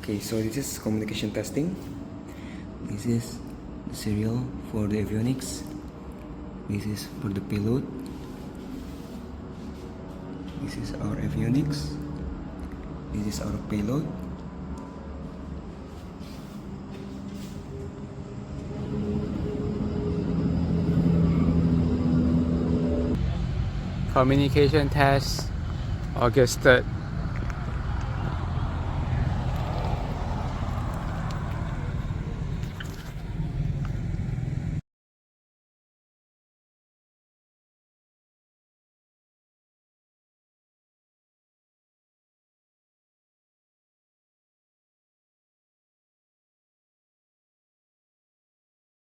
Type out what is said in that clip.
Okay, so this is communication testing. This is the serial for the avionics. This is for the payload. This is our avionics. This is our payload. Communication test, August 3rd.